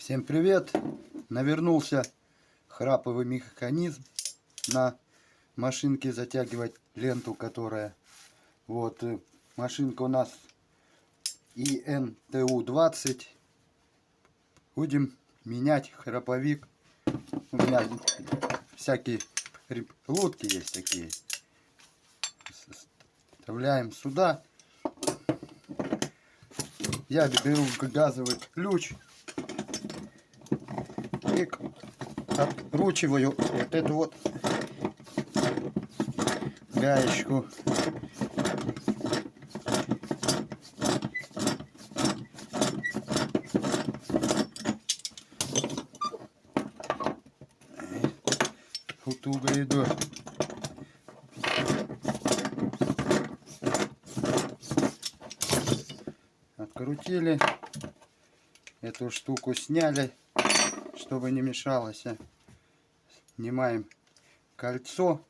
Всем привет! Навернулся храповый механизм на машинке затягивать ленту, которая вот машинка у нас INTU-20. Будем менять храповик. У меня всякие лодки есть такие. Вставляем сюда. Я беру газовый ключ и откручиваю вот эту вот гаечку. Туго иду. Открутили. Эту штуку сняли, чтобы не мешалось. Снимаем кольцо.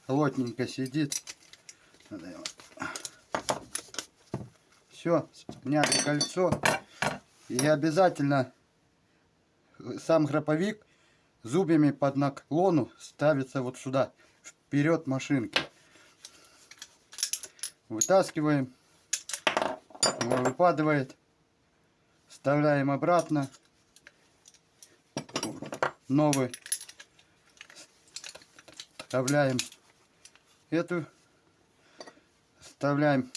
Плотненько сидит. Все, сняли кольцо. И обязательно сам храповик зубьями под наклону ставится вот сюда, вперед машинки. Вытаскиваем, он выпадает, вставляем обратно, новый, вставляем эту, вставляем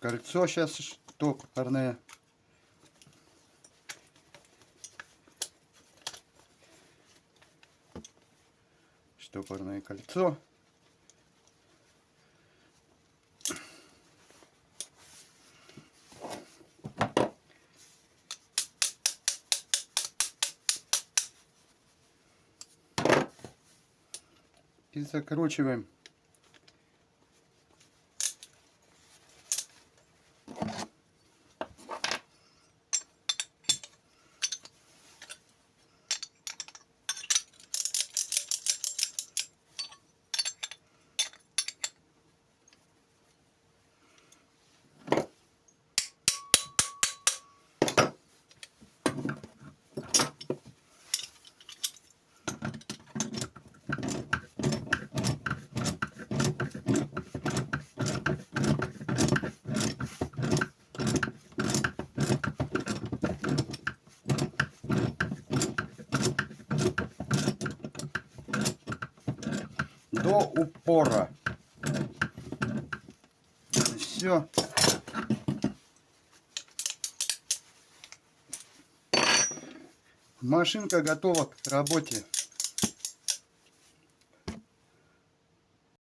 кольцо сейчас штопорное. Штопорное кольцо. И закручиваем. До упора. Все. Машинка готова к работе.